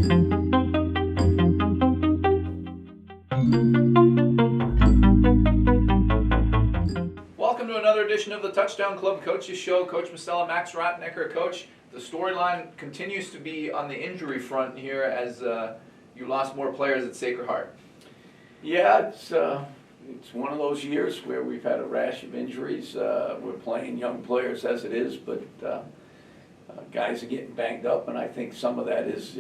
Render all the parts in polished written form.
Welcome to another edition of the Touchdown Club Coaches Show. Coach Masella, Max Rottenecker. Coach, the storyline continues to be on the injury front here as you lost more players at Sacred Heart. Yeah, it's one of those years where we've had a rash of injuries. We're playing young players as it is, but guys are getting banged up, and I think some of that is,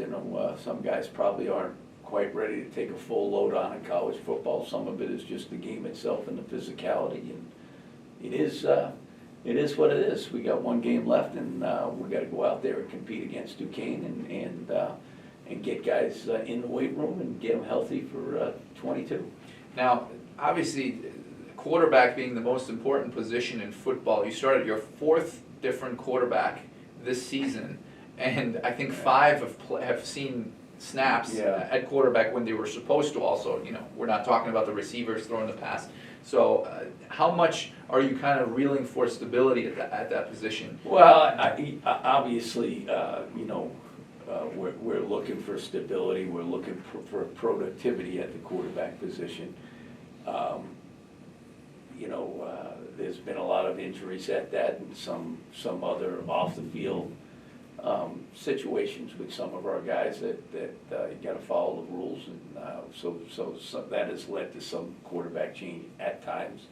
some guys probably aren't quite ready to take a full load on in college football. Some of it is just the game itself and the physicality, and it is what it is. We got one game left, and we got to go out there and compete against Duquesne and get guys in the weight room and get them healthy for 22. Now, obviously, quarterback being the most important position in football, you started your fourth different quarterback this season, and I think five have seen snaps at quarterback when they were supposed to also. We're not talking about the receivers throwing the pass. So how much are you kind of reeling for stability at that position? Well, obviously, we're looking for stability. We're looking for productivity at the quarterback position. There's been a lot of injuries at that, and some other off the field situations with some of our guys that you got to follow the rules, and so that has led to some quarterback change at times.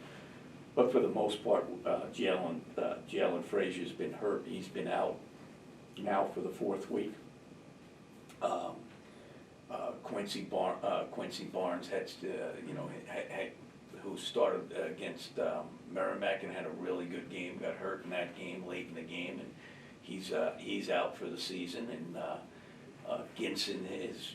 But for the most part, Jalen Frazier's been hurt. He's been out now for the fourth week. Quincy Barnes who started against Merrimack and had a really good game, got hurt in that game late in the game, and he's out for the season. And Ginson is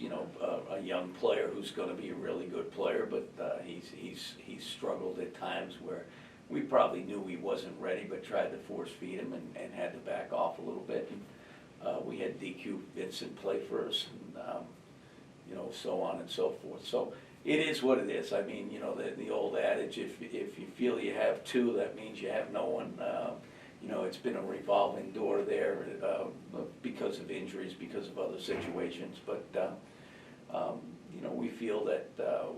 a young player who's going to be a really good player, but he's struggled at times where we probably knew he wasn't ready, but tried to force feed him and had to back off a little bit. And we had DQ Vincent play for us, and so on and so forth. So it is what it is. I mean, the old adage, if you feel you have two, that means you have no one. It's been a revolving door there because of injuries, because of other situations. But, we feel that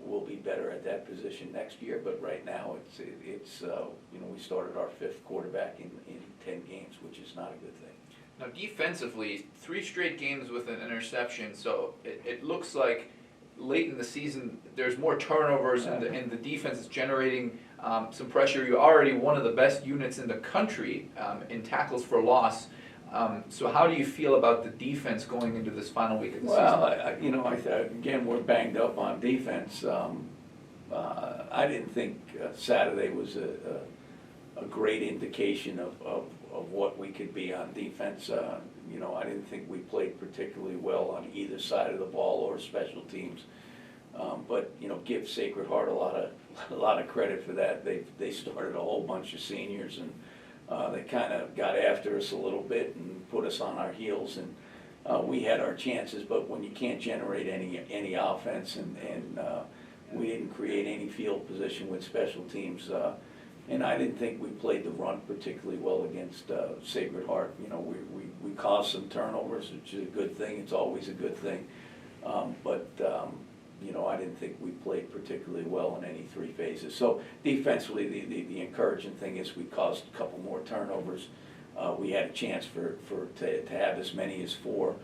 we'll be better at that position next year. But right now, we started our fifth quarterback in 10 games, which is not a good thing. Now, defensively, 3 straight games with an interception, so it looks like late in the season there's more turnovers, and the defense is generating some pressure. You're already one of the best units in the country in tackles for loss. So how do you feel about the defense going into this final week of the season? Well, again, we're banged up on defense. I didn't think Saturday was a great indication of what we could be on defense. I didn't think we played particularly well on either side of the ball or special teams. But give Sacred Heart a lot of credit for that. They started a whole bunch of seniors, and they kind of got after us a little bit and put us on our heels. And we had our chances, but when you can't generate any offense, and we didn't create any field position with special teams. And I didn't think we played the run particularly well against Sacred Heart. We caused some turnovers, which is a good thing. It's always a good thing. But I didn't think we played particularly well in any 3 phases. So defensively, the encouraging thing is we caused a couple more turnovers. We had a chance to have as many as 4.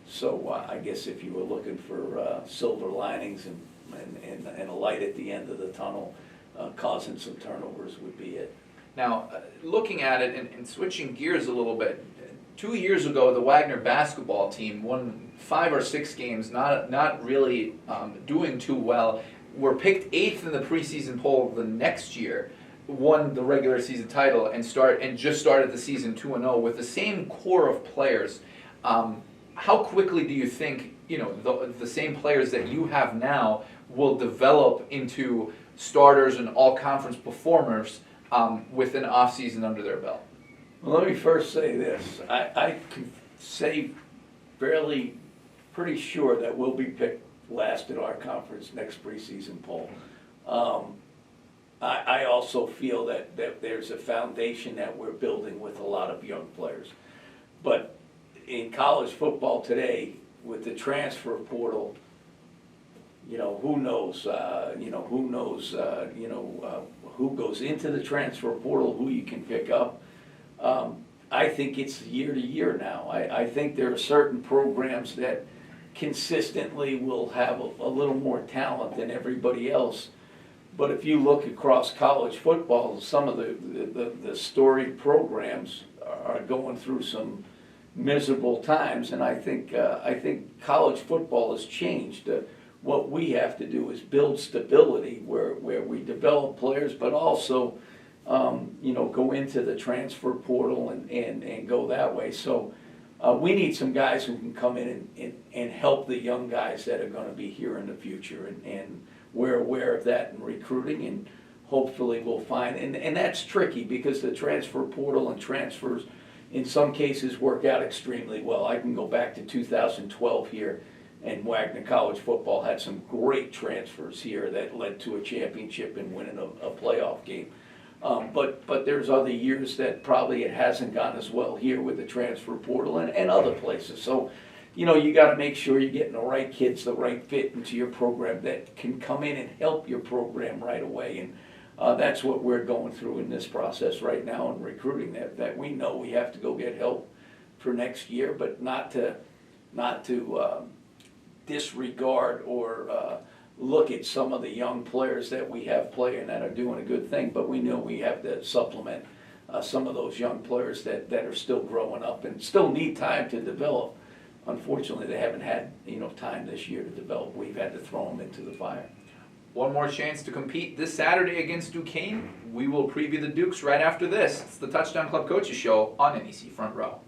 So I guess if you were looking for silver linings and a light at the end of the tunnel, causing some turnovers would be it. Now, looking at it and switching gears a little bit, 2 years ago, the Wagner basketball team won 5 or 6 games, not really doing too well. Were picked 8th in the preseason poll the next year, won the regular season title, and just started the season 2-0 with the same core of players. How quickly do you think the same players that you have now will develop into starters and all-conference performers with an off-season under their belt? Well, let me first say this. I can say pretty sure that we'll be picked last in our conference next preseason poll. I also feel that there's a foundation that we're building with a lot of young players. But in college football today, with the transfer portal, who knows, who goes into the transfer portal, who you can pick up. I think it's year to year now. I think there are certain programs that consistently will have a little more talent than everybody else. But if you look across college football, some of the storied programs are going through some miserable times, and I think college football has changed. What we have to do is build stability where we develop players, but also go into the transfer portal and go that way. So we need some guys who can come in and help the young guys that are going to be here in the future, and we're aware of that in recruiting, and hopefully we'll find, and that's tricky because the transfer portal and transfers in some cases work out extremely well. I can go back to 2012 here, and Wagner College football had some great transfers here that led to a championship and winning a playoff game. But there's other years that probably it hasn't gone as well here with the transfer portal and other places. So, you got to make sure you're getting the right kids, the right fit into your program that can come in and help your program right away. And that's what we're going through in this process right now in recruiting, that we know we have to go get help for next year, but not to disregard or look at some of the young players that we have playing that are doing a good thing, but we know we have to supplement some of those young players that are still growing up and still need time to develop. Unfortunately, they haven't had time this year to develop. We've had to throw them into the fire. One more chance to compete this Saturday against Duquesne. We will preview the Dukes right after this. It's the Touchdown Club Coaches Show on NEC Front Row.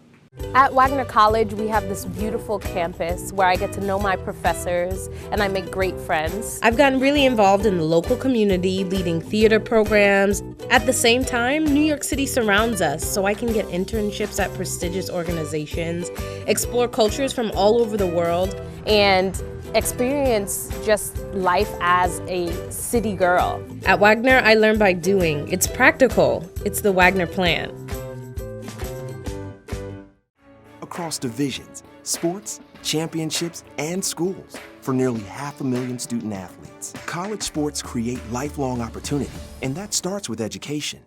At Wagner College, we have this beautiful campus where I get to know my professors and I make great friends. I've gotten really involved in the local community, leading theater programs. At the same time, New York City surrounds us, so I can get internships at prestigious organizations, explore cultures from all over the world, and experience just life as a city girl. At Wagner, I learn by doing. It's practical. It's the Wagner plan. Across divisions, sports, championships, and schools for nearly 500,000 student athletes. College sports create lifelong opportunity, and that starts with education.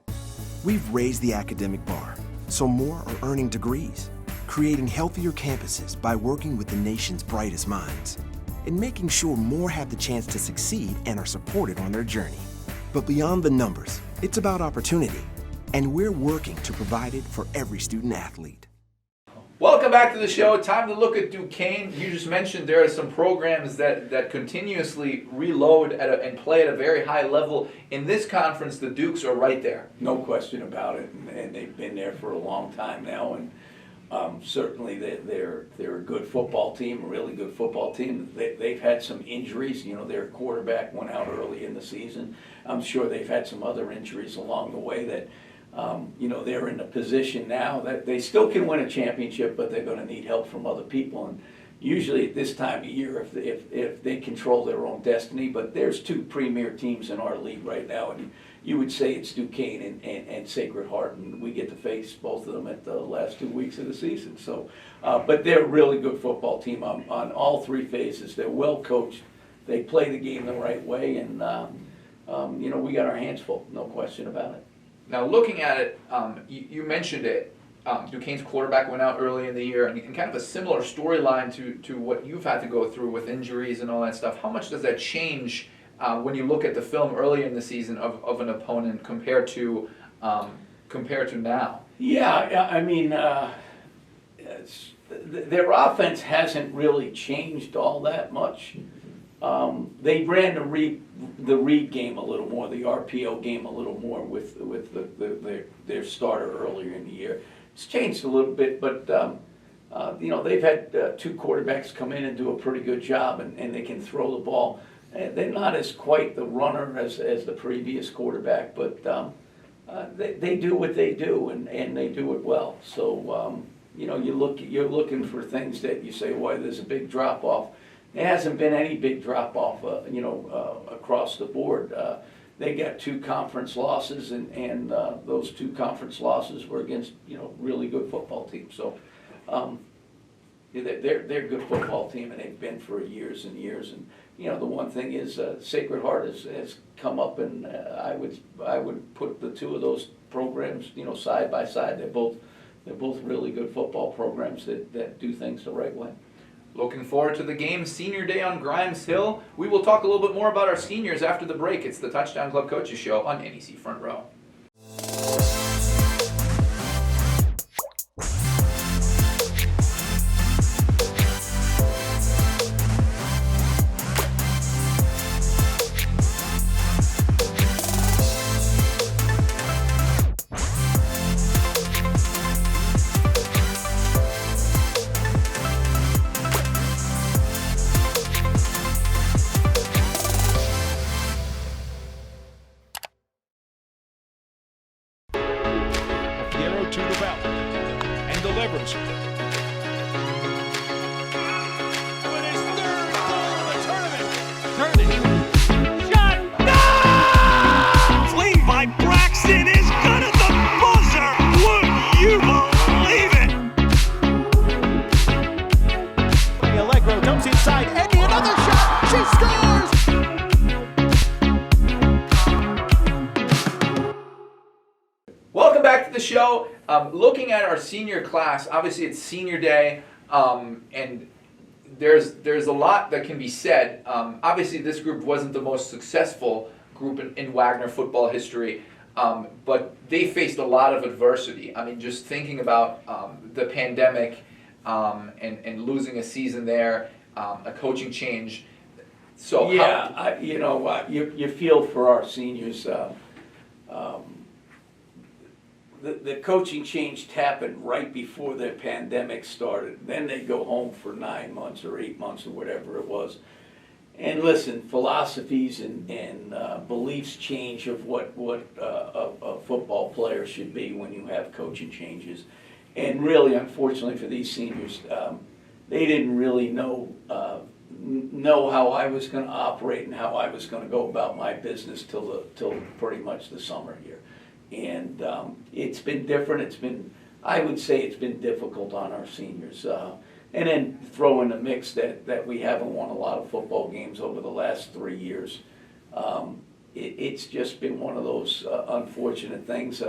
We've raised the academic bar, so more are earning degrees, creating healthier campuses by working with the nation's brightest minds, and making sure more have the chance to succeed and are supported on their journey. But beyond the numbers, it's about opportunity, and we're working to provide it for every student athlete. Welcome back to the show. Time to look at Duquesne. You just mentioned there are some programs that continuously reload and play at a very high level. In this conference, the Dukes are right there. No question about it, and they've been there for a long time now. And certainly they're a good football team, a really good football team. They've had some injuries. Their quarterback went out early in the season. I'm sure they've had some other injuries along the way that. They're in a position now that they still can win a championship, but they're going to need help from other people. And usually at this time of year, if they control their own destiny, but there's two premier teams in our league right now, and you would say it's Duquesne and Sacred Heart, and we get to face both of them at the last 2 weeks of the season. So, but they're a really good football team on all three phases. They're well coached. They play the game the right way, and we got our hands full, no question about it. Now, looking at it, you mentioned it. Duquesne's quarterback went out early in the year, and kind of a similar storyline to what you've had to go through with injuries and all that stuff. How much does that change when you look at the film early in the season of an opponent compared to now? Yeah, I mean, their offense hasn't really changed all that much. They ran the read game a little more, the RPO game a little more with their starter earlier in the year. It's changed a little bit, but they've had two quarterbacks come in and do a pretty good job, and they can throw the ball. They're not as quite the runner as the previous quarterback, but they do what they do, and they do it well. So you're looking for things that you say, why there's a big drop off. There hasn't been any big drop-off, across the board. They got two conference losses, and those two conference losses were against, really good football teams. So they're a good football team, and they've been for years and years. And the one thing is Sacred Heart has come up, and I would put the two of those programs side by side. They're both really good football programs that do things the right way. Looking forward to the game, Senior Day on Grymes Hill. We will talk a little bit more about our seniors after the break. It's the Touchdown Club Coaches Show on NEC Front Row. To the belt and delivers. With his third goal of the tournament. Shot! No! Played by Braxton is good at the buzzer. Would you believe it? Allegro dumps inside. Eddie, another shot. She scores! Welcome back to the show. Looking at our senior class, obviously it's Senior Day, and there's a lot that can be said. Obviously this group wasn't the most successful group in Wagner football history, but they faced a lot of adversity. I mean, just thinking about the pandemic and losing a season there, a coaching change. So yeah, you feel for our seniors. The coaching change happened right before the pandemic started. Then they go home for 9 months or 8 months or whatever it was. And listen, philosophies and beliefs change of what a football player should be when you have coaching changes. And really, unfortunately for these seniors, they didn't really know how I was going to operate and how I was going to go about my business till pretty much the summer here. And it's been different. I would say it's been difficult on our seniors. And then throw in the mix that we haven't won a lot of football games over the last 3 years. It's just been one of those unfortunate things.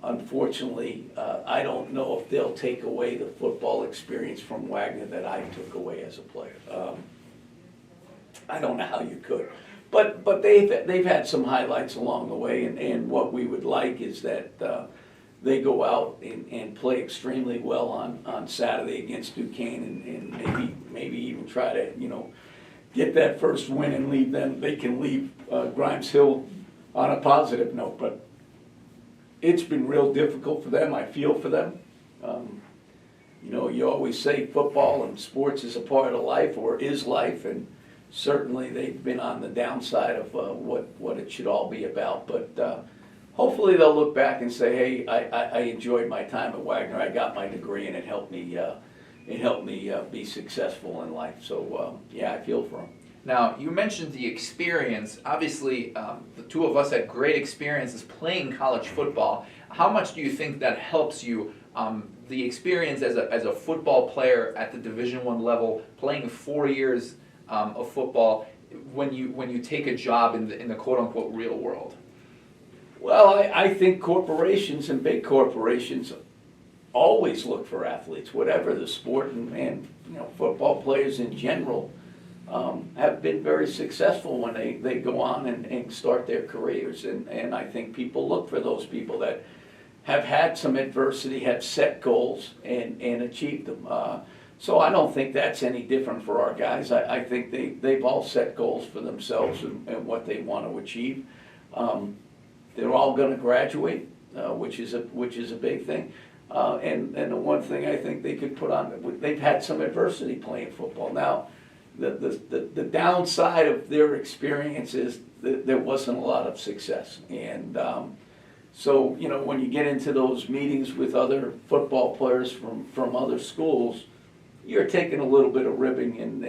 Unfortunately, I don't know if they'll take away the football experience from Wagner that I took away as a player. I don't know how you could. But they've had some highlights along the way, and what we would like is that they go out and play extremely well on Saturday against Duquesne, and maybe even try to get that first win and leave them. They can leave Grymes Hill on a positive note, but it's been real difficult for them. I feel for them. You always say football and sports is a part of life or is life, and certainly they've been on the downside of what it should all be about. But hopefully they'll look back and say, hey, I enjoyed my time at Wagner. I got my degree, and it helped me be successful in life. So I feel for them. Now, you mentioned the experience. Obviously, the two of us had great experiences playing college football. How much do you think that helps you, the experience as a football player at the Division I level, playing 4 years of football, when you take a job in the quote-unquote real world? Well, I think corporations and big corporations always look for athletes, whatever the sport, and football players in general have been very successful when they go on and start their careers. And I think people look for those people that have had some adversity, have set goals, and achieved them. So I don't think that's any different for our guys. I think they've all set goals for themselves and what they want to achieve. They're all going to graduate, which is a big thing. And the one thing I think they could put on, they've had some adversity playing football. Now, the downside of their experience is that there wasn't a lot of success. And so, when you get into those meetings with other football players from other schools, you're taking a little bit of ribbing, and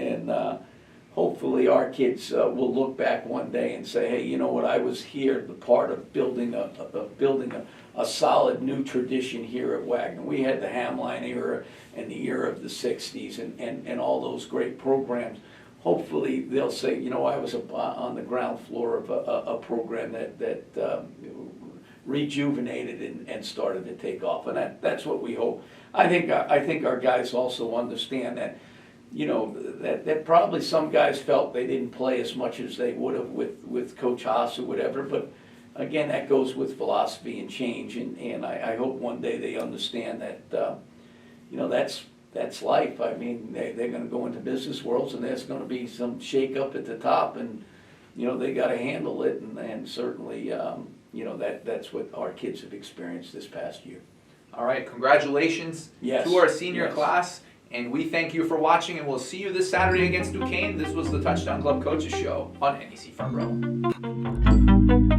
hopefully our kids will look back one day and say, hey, you know what, I was here, the part of building a solid new tradition here at Wagner. We had the Hamline era and the era of the 60s and all those great programs. Hopefully they'll say, you know, I was on the ground floor of a program that rejuvenated and started to take off, and that's what we hope. I think our guys also understand that, you know, that probably some guys felt they didn't play as much as they would have with Coach Haas or whatever, but again, that goes with philosophy and change, and I hope one day they understand that, you know, that's life. I mean, they're going to go into business worlds, and there's going to be some shake up at the top, and, you know, they got to handle it, and certainly, you know, that's what our kids have experienced this past year. All right, congratulations to our senior class, and we thank you for watching, and we'll see you this Saturday against Duquesne. This was the Touchdown Club Coaches Show on NEC Front Row.